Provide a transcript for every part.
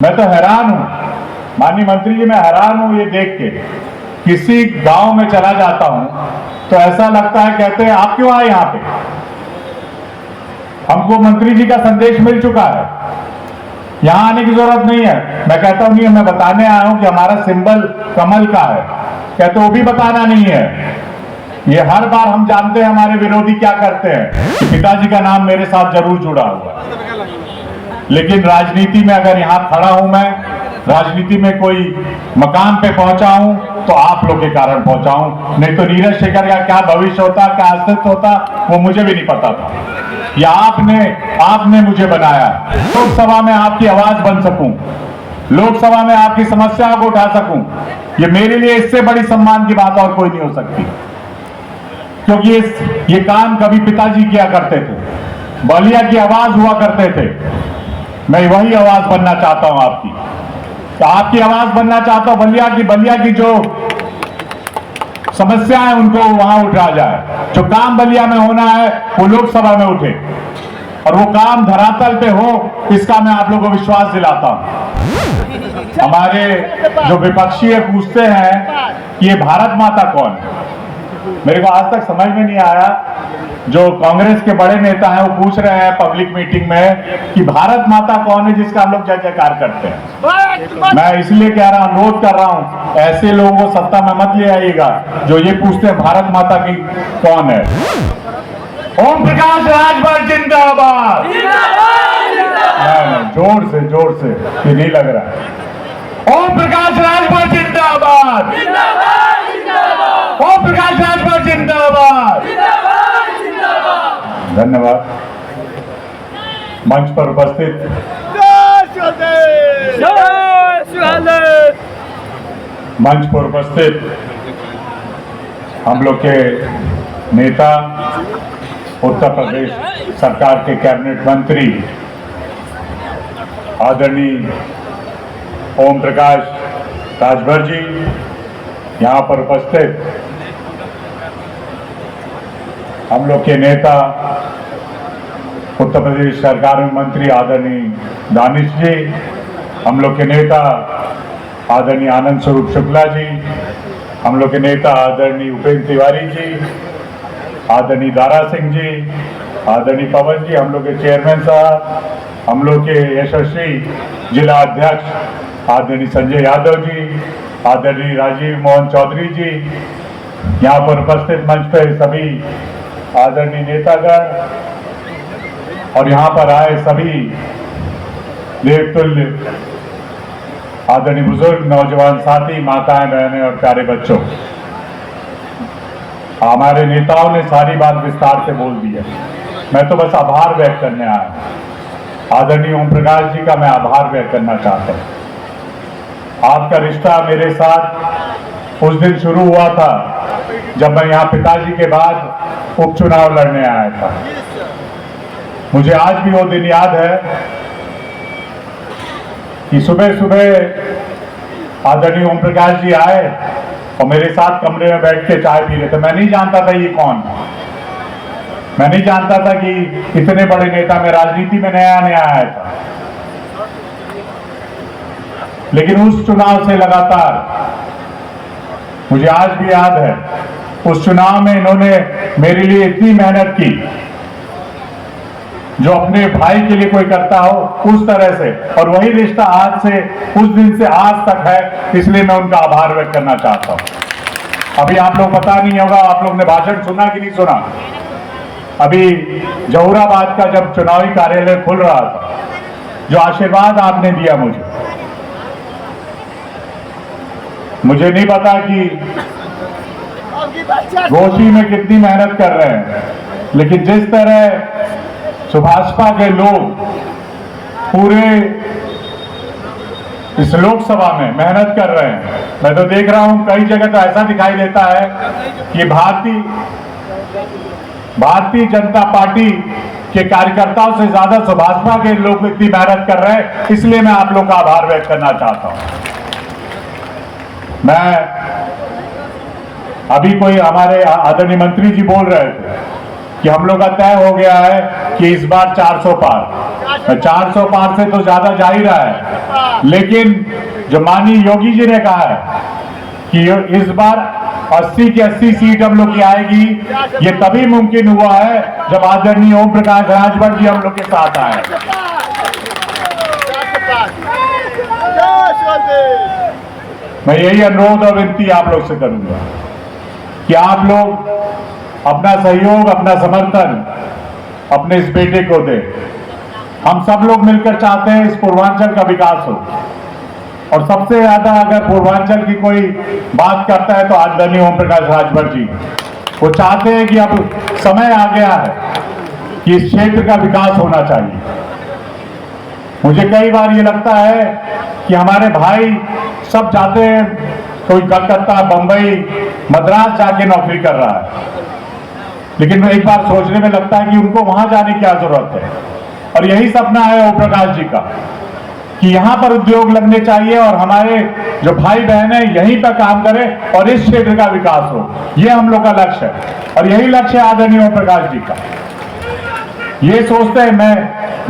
मैं तो हैरान हूं माननीय मंत्री जी, मैं हैरान हूं ये देख के। किसी गांव में चला जाता हूं तो ऐसा लगता है, कहते हैं आप क्यों आए यहां पे। हमको मंत्री जी का संदेश मिल चुका है, यहां आने की जरूरत नहीं है। मैं कहता हूं नहीं, मैं बताने आया हूं कि हमारा सिंबल कमल का है। कहते वो भी बताना नहीं है। ये हर बार हम जानते हैं हमारे विरोधी क्या करते हैं कि पिताजी का नाम मेरे साथ जरूर जुड़ा हुआ है। लेकिन राजनीति में अगर यहां खड़ा हूं मैं, राजनीति में कोई मकाम पे पहुंचा हूं तो आप लोग के कारण पहुंचा हूं। नहीं तो नीरज शेखर का क्या भविष्य होता, क्या अस्तित्व होता, वो मुझे भी नहीं पता था। या आपने मुझे बनाया लोकसभा में आपकी आवाज बन सकूं, लोकसभा में आपकी समस्याओं को उठा सकूं। ये मेरे लिए इससे बड़ी सम्मान की बात और कोई नहीं हो सकती, क्योंकि ये काम कभी पिताजी किया करते थे, बलिया की आवाज हुआ करते थे। मैं वही आवाज बनना चाहता हूं आपकी, तो आपकी आवाज बनना चाहता हूं बलिया की जो समस्या है उनको वहां उठा जाए। जो काम बलिया में होना है वो लोकसभा में उठे और वो काम धरातल पे हो, इसका मैं आप लोगों को विश्वास दिलाता हूं। हमारे जो विपक्षी पूछते हैं कि ये भारत माता कौन है, मेरे को आज तक समझ में नहीं आया। जो कांग्रेस के बड़े नेता हैं वो पूछ रहे हैं पब्लिक मीटिंग में कि भारत माता कौन है जिसका हम लोग जय जयकार करते हैं। मैं इसलिए कह रहा हूं, अनुरोध कर रहा हूं, ऐसे लोगों को सत्ता में मत ले आइएगा जो ये पूछते हैं भारत माता की कौन है। ओम प्रकाश राजभर जिंदाबाद। जोर से ये नहीं लग रहा है। ओम प्रकाश राजभर जिंदाबाद, ओम प्रकाश राजभर जिंदाबाद। धन्यवाद। मंच पर उपस्थित हम लोग के नेता, उत्तर प्रदेश सरकार के कैबिनेट मंत्री आदरणीय ओम प्रकाश राजभर जी, यहाँ पर उपस्थित हम लोग के नेता उत्तर प्रदेश सरकार में मंत्री आदरणीय दानिश जी, हम लोग के नेता आदरणीय आनंद स्वरूप शुक्ला जी, हम लोग के नेता आदरणीय उपेंद्र तिवारी जी, आदरणीय दारा सिंह जी, आदरणीय पवन जी, हम लोग के चेयरमैन साहब, हम लोग के यशस्वी जिला अध्यक्ष आदरणीय संजय यादव जी, आदरणीय राजीव मोहन चौधरी जी, यहाँ पर उपस्थित मंच पर सभी आदरणीय नेतागण और यहाँ पर आए सभी देवतुल्य आदरणीय बुजुर्ग, नौजवान साथी, माताएं, बहनें और प्यारे बच्चों, हमारे नेताओं ने सारी बात विस्तार से बोल दी है। मैं तो बस आभार व्यक्त करने आया। आदरणीय ओम प्रकाश जी का मैं आभार व्यक्त करना चाहता हूँ। आपका रिश्ता मेरे साथ उस दिन शुरू हुआ था जब मैं यहाँ पिताजी के बाद उपचुनाव लड़ने आया था। मुझे आज भी वो दिन याद है कि सुबह सुबह आदरणीय ओम प्रकाश जी आए और मेरे साथ कमरे में बैठ के चाय पी रहे थे। मैं नहीं जानता था ये कौन, मैं नहीं जानता था कि इतने बड़े नेता, में राजनीति में नया नया आया था। लेकिन उस चुनाव से लगातार मुझे आज भी याद है, उस चुनाव में इन्होंने मेरे लिए इतनी मेहनत की जो अपने भाई के लिए कोई करता हो उस तरह से, और वही रिश्ता आज से, उस दिन से आज तक है। इसलिए मैं उनका आभार व्यक्त करना चाहता हूं। अभी आप लोग पता नहीं होगा, आप लोग ने भाषण सुना कि नहीं सुना। अभी जहुराबाद का जब चुनावी कार्यालय खुल रहा था, जो आशीर्वाद आपने दिया मुझे नहीं पता कि घोषी में कितनी मेहनत कर रहे हैं, लेकिन जिस तरह सुभाषपा के लोग पूरे इस लोकसभा में मेहनत कर रहे हैं, मैं तो देख रहा हूं कई जगह तो ऐसा दिखाई देता है कि भारतीय जनता पार्टी के कार्यकर्ताओं से ज्यादा सुभाषपा के लोग इतनी मेहनत कर रहे हैं। इसलिए मैं आप लोग का आभार व्यक्त करना चाहता हूं। मैं अभी कोई हमारे आदरणीय मंत्री जी बोल रहे थे कि हम लोग का तय हो गया है कि इस बार 400 पार, 400 पार से तो ज्यादा जा ही रहा है, लेकिन जो माननीय योगी जी ने कहा है कि इस बार 80 की 80 सीट हम लोग की आएगी, ये तभी मुमकिन हुआ है जब आदरणीय ओम प्रकाश राजभर जी हम लोग के साथ आए। मैं यही अनुरोध और विनती आप लोग से करूंगा कि आप लोग अपना सहयोग, अपना समर्थन अपने इस बेटे को दें। हम सब लोग मिलकर चाहते हैं इस पूर्वांचल का विकास हो, और सबसे ज्यादा अगर पूर्वांचल की कोई बात करता है तो आदरणीय ओम प्रकाश राजभर जी। वो चाहते हैं कि अब समय आ गया है कि इस क्षेत्र का विकास होना चाहिए। मुझे कई बार ये लगता है कि हमारे भाई सब जाते हैं, कोई कलकत्ता, बंबई, मद्रास जाके नौकरी कर रहा है, लेकिन एक बार सोचने में लगता है कि उनको वहां जाने की क्या जरूरत है। और यही सपना है ओम प्रकाश जी का कि यहां पर उद्योग लगने चाहिए और हमारे जो भाई बहन है यहीं पर काम करें और इस क्षेत्र का विकास हो। यह हम लोग का लक्ष्य है, और यही लक्ष्य है आदरणीय ओम प्रकाश जी का। ये सोचते हैं, मैं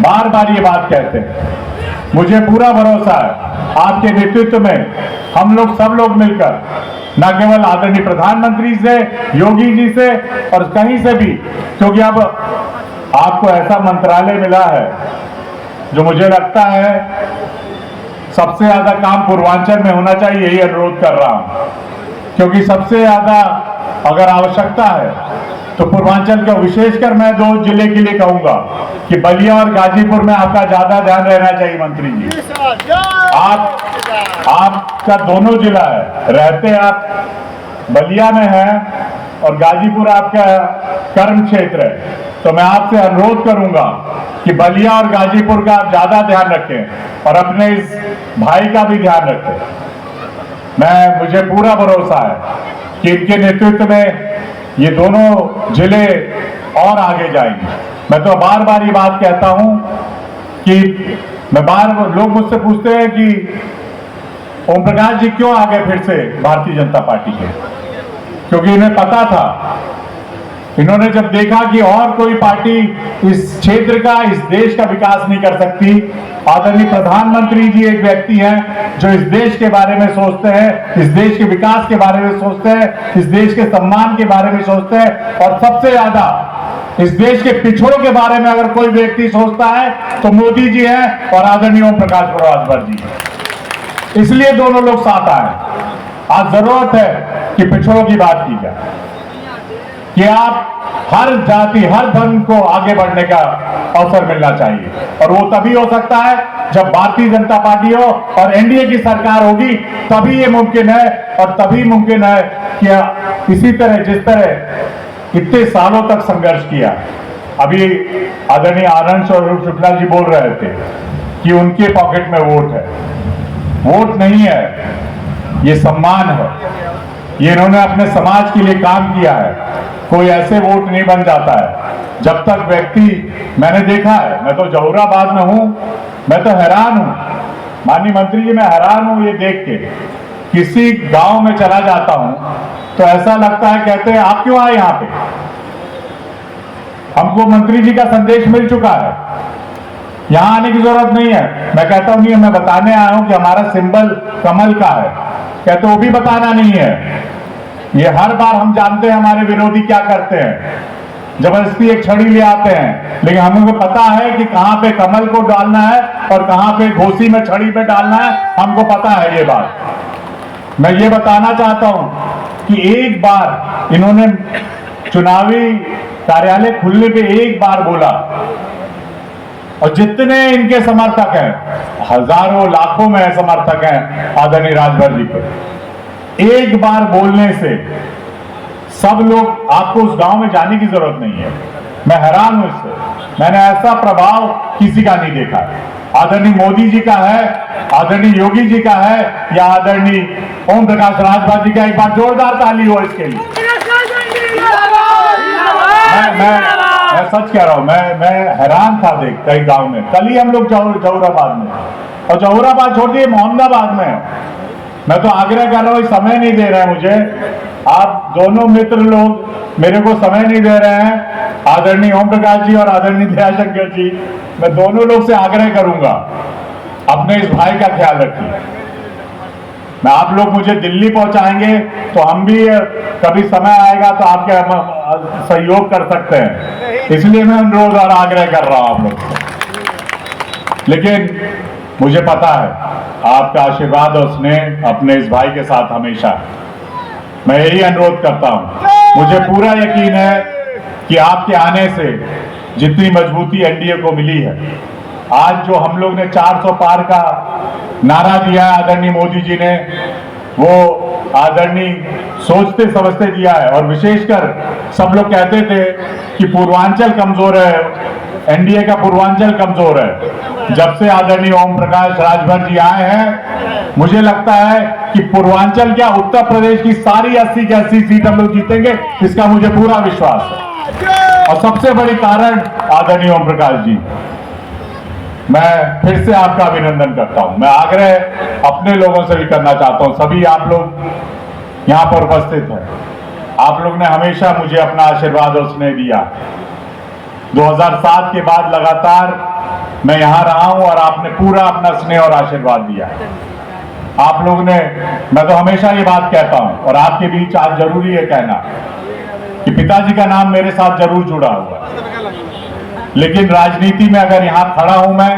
बार बार ये बात कहते हैं, मुझे पूरा भरोसा है आपके नेतृत्व में हम लोग सब लोग मिलकर, न केवल आदरणीय प्रधानमंत्री से, योगी जी से और कहीं से भी, क्योंकि अब आपको ऐसा मंत्रालय मिला है जो मुझे लगता है सबसे ज्यादा काम पूर्वांचल में होना चाहिए। यही अनुरोध कर रहा हूं, क्योंकि सबसे ज्यादा अगर आवश्यकता है तो पूर्वांचल का, विशेषकर मैं 2 जिले के लिए कहूंगा कि बलिया और गाजीपुर में आपका ज्यादा ध्यान रहना चाहिए मंत्री जी। आपका दोनों जिला है, रहते आप बलिया में हैं और गाजीपुर आपका कर्म क्षेत्र है, तो मैं आपसे अनुरोध करूंगा कि बलिया और गाजीपुर का आप ज्यादा ध्यान रखें और अपने इस भाई का भी ध्यान रखें। मुझे पूरा भरोसा है कि इनके नेतृत्व में ये दोनों जिले और आगे जाएंगे। मैं तो बार बार ये बात कहता हूं कि लोग मुझसे पूछते हैं कि ओम प्रकाश जी क्यों आ गए फिर से भारतीय जनता पार्टी के, क्योंकि इन्हें पता था, इन्होंने जब देखा कि और कोई पार्टी इस क्षेत्र का, इस देश का विकास नहीं कर सकती। आदरणीय प्रधानमंत्री जी एक व्यक्ति हैं जो इस देश के बारे में सोचते हैं, इस देश के विकास के बारे में सोचते हैं, इस देश के सम्मान के बारे में सोचते हैं, और सबसे ज्यादा इस देश के पिछड़ों के बारे में अगर कोई व्यक्ति सोचता है तो मोदी जी हैं और आदरणीय ओम प्रकाश राजभर जी। इसलिए दोनों लोग साथ आए। आज जरूरत है कि पिछड़ों की बात की जाए, कि आप हर जाति, हर धर्म को आगे बढ़ने का अवसर मिलना चाहिए, और वो तभी हो सकता है जब भारतीय जनता पार्टी हो और एनडीए की सरकार होगी, तभी ये मुमकिन है। और तभी मुमकिन है कि इसी तरह, जिस तरह इतने सालों तक संघर्ष किया, अभी आदरणीय आनंद स्वरूप शुक्ला जी बोल रहे थे कि उनके पॉकेट में वोट है। वोट नहीं है, ये सम्मान है। ये इन्होंने अपने समाज के लिए काम किया है। कोई ऐसे वोट नहीं बन जाता है जब तक व्यक्ति, मैंने देखा है, मैं तो जौहराबाद में हूं, मैं तो हैरान हूं माननीय मंत्री जी, मैं हैरान हूं ये देख के। किसी गांव में चला जाता हूं तो ऐसा लगता है, कहते हैं आप क्यों आए यहां पे? हमको मंत्री जी का संदेश मिल चुका है, यहां आने की जरूरत नहीं है। मैं कहता हूं नहीं, मैं बताने आया हूं कि हमारा सिंबल कमल का है। कहते वो भी बताना नहीं है। ये हर बार हम जानते हैं हमारे विरोधी क्या करते हैं, जबरदस्ती एक छड़ी ले आते हैं, लेकिन हमको पता है कि कहां पे कमल को डालना है और कहां पे घोसी में छड़ी पे डालना है, हमको पता है ये बात। मैं ये बताना चाहता हूं कि एक बार इन्होंने चुनावी कार्यालय खुलने पे एक बार बोला, और जितने इनके समर्थक हैं, हजारों लाखों में समर्थक हैं आदरणीय राजभर जी के, एक बार बोलने से सब लोग, आपको उस गांव में जाने की जरूरत नहीं है। मैं हैरान हूं इससे, मैंने ऐसा प्रभाव किसी का नहीं देखा। आदरणीय मोदी जी का है, आदरणीय योगी जी का है, या आदरणीय ओम प्रकाश राजभर जी का। एक बार जोरदार ताली हो इसके लिए। मैं सच कह रहा हूं, मैं हैरान था देख कई गांव में। कल ही हम लोग जौहराबाद में, और जौहराबाद छोड़ दिए मोहम्मदाबाद में। मैं तो आग्रह कर रहा हूं, समय नहीं दे रहे हैं मुझे, आप दोनों मित्र लोग मेरे को समय नहीं दे रहे हैं, आदरणीय ओम प्रकाश जी और आदरणीय दयाशंकर जी। मैं दोनों लोग से आग्रह करूंगा, अपने इस भाई का ख्याल रखिए। मैं आप लोग मुझे दिल्ली पहुंचाएंगे तो हम भी कभी समय आएगा तो आपके हम सहयोग कर सकते हैं, इसलिए मैं अनुरोध और आग्रह कर रहा हूं आप लोग से। लेकिन मुझे पता है आपका आशीर्वाद और स्नेह अपने इस भाई के साथ हमेशा। मैं यही अनुरोध करता हूं, मुझे पूरा यकीन है कि आपके आने से जितनी मजबूती एनडीए को मिली है, आज जो हम लोग ने 400 पार का नारा दिया है आदरणीय मोदी जी ने, वो आदरणीय सोचते समझते दिया है। और विशेषकर सब लोग कहते थे कि पूर्वांचल कमजोर है, एनडीए का पूर्वांचल कमजोर है। जब से आदरणीय ओम प्रकाश राजभर जी आए हैं, मुझे लगता है कि पूर्वांचल क्या उत्तर प्रदेश की सारी 80 की 80 सीट हम लोग जीतेंगे, इसका मुझे पूरा विश्वास है। और सबसे बड़ी कारण आदरणीय ओम प्रकाश जी, मैं फिर से आपका अभिनंदन करता हूं। मैं आग्रह अपने लोगों से भी करना चाहता हूं, सभी आप लोग यहां पर उपस्थित हैं, आप लोग ने हमेशा मुझे अपना आशीर्वाद और स्नेह दिया। 2007 के बाद लगातार मैं यहां रहा हूं और आपने पूरा अपना स्नेह और आशीर्वाद दिया। आप लोग ने, मैं तो हमेशा ये बात कहता हूं और आपके बीच आज जरूरी है कहना कि पिताजी का नाम मेरे साथ जरूर जुड़ा हुआ है, लेकिन राजनीति में अगर यहां खड़ा हूं मैं,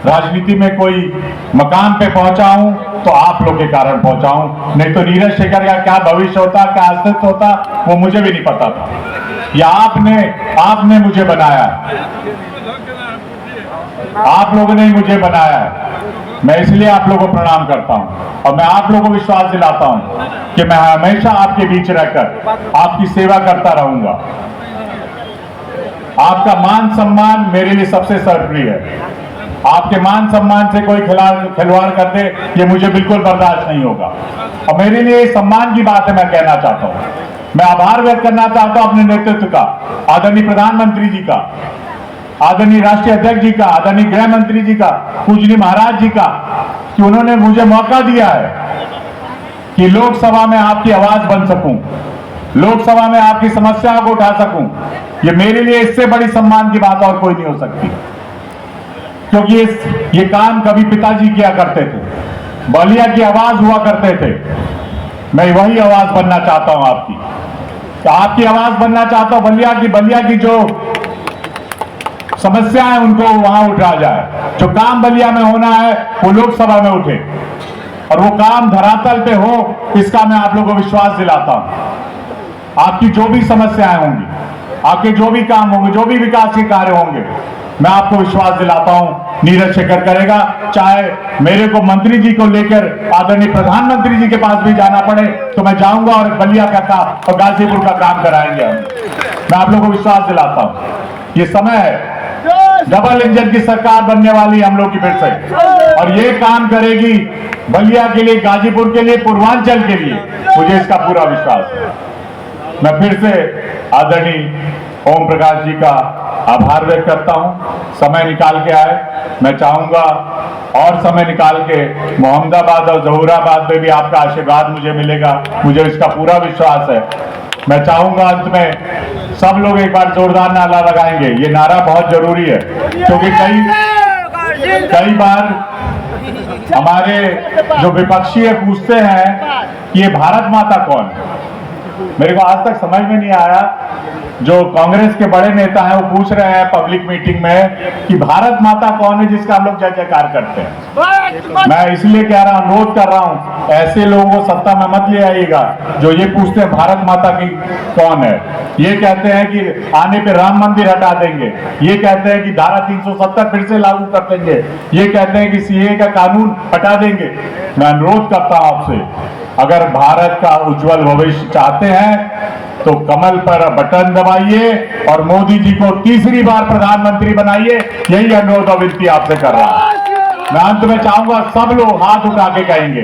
राजनीति में कोई मकाम पे पहुंचा हूं तो आप लोग के कारण पहुंचा हूं, नहीं तो नीरज शेखर का क्या भविष्य होता, क्या अस्तित्व होता, वो मुझे भी नहीं पता था। या आपने मुझे बनाया, आप लोगों ने ही मुझे बनाया है। मैं इसलिए आप लोगों को प्रणाम करता हूं और मैं आप लोगों को विश्वास दिलाता हूं कि मैं हमेशा आपके बीच रहकर आपकी सेवा करता रहूंगा। आपका मान सम्मान मेरे लिए सबसे सर्वप्रिय है। आपके मान सम्मान से कोई खिलवाड़ कर दे, ये मुझे बिल्कुल बर्दाश्त नहीं होगा। और मेरे लिए सम्मान की बात है, मैं कहना चाहता हूं, मैं आभार व्यक्त करना चाहता हूं अपने नेतृत्व का, आदरणीय प्रधानमंत्री जी का, आदरणीय राष्ट्रीय अध्यक्ष जी का, आदरणीय गृह मंत्री जी का, पूजनीय महाराज जी का, कि उन्होंने मुझे मौका दिया है कि लोकसभा में आपकी आवाज बन सकूं, लोकसभा में आपकी समस्याओं को उठा सकूं। ये मेरे लिए इससे बड़ी सम्मान की बात और कोई नहीं हो सकती, क्योंकि ये काम कभी पिताजी किया करते थे, बलिया की आवाज हुआ करते थे। मैं वही आवाज बनना चाहता हूं आपकी आवाज बनना चाहता हूं। बलिया की जो समस्या है उनको वहां उठा जाए, जो काम बलिया में होना है वो लोकसभा में उठे और वो काम धरातल पे हो, इसका मैं आप लोगों को विश्वास दिलाता हूं। आपकी जो भी समस्याएं होंगी, आपके जो भी काम होंगे, जो भी विकास के कार्य होंगे, मैं आपको विश्वास दिलाता हूं नीरज शेखर करेगा। चाहे मेरे को मंत्री जी को लेकर आदरणीय प्रधानमंत्री जी के पास भी जाना पड़े तो मैं जाऊंगा और बलिया का काम और गाजीपुर का काम कराएंगे हम। मैं आप लोगों को विश्वास दिलाता हूं, ये समय है, डबल इंजन की सरकार बनने वाली हम लोग की फिर से, और ये काम करेगी बलिया के लिए, गाजीपुर के लिए, पूर्वांचल के लिए, मुझे इसका पूरा विश्वास है। मैं फिर से आदरणीय ओम प्रकाश जी का आभार व्यक्त करता हूं, समय निकाल के आए। मैं चाहूंगा और समय निकाल के मोहम्मदाबाद और जहूराबाद में भी आपका आशीर्वाद मुझे मिलेगा, मुझे इसका पूरा विश्वास है। मैं चाहूंगा अंत में सब लोग एक बार जोरदार नारा लगाएंगे, ये नारा बहुत जरूरी है, क्योंकि कई बार हमारे जो विपक्षी है पूछते हैं कि ये भारत माता कौन है। मेरे को आज तक समझ में नहीं आया, जो कांग्रेस के बड़े नेता हैं वो पूछ रहे हैं पब्लिक मीटिंग में कि भारत माता कौन है जिसका हम लोग जय जयकार करते हैं। मैं इसलिए कह रहा हूं, अनुरोध कर रहा हूं, ऐसे लोगों को सत्ता में मत ले आइएगा जो ये पूछते हैं भारत माता की कौन है। ये कहते हैं कि आने पे राम मंदिर हटा देंगे, ये कहते हैं कि धारा 370 फिर से लागू कर देंगे, ये कहते हैं कि सीए का कानून हटा देंगे। मैं अनुरोध करता हूं आपसे, अगर भारत का उज्जवल भविष्य चाहते हैं तो कमल पर बटन दबाइए और मोदी जी को तीसरी बार प्रधानमंत्री बनाइए। यही अनुरोध और विनती आपसे कर रहा हूं। मैं अंत में चाहूंगा सब लोग हाथ उठा के कहेंगे,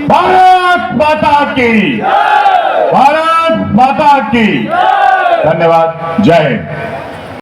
भारत माता की, भारत माता की। धन्यवाद, जय हिंद।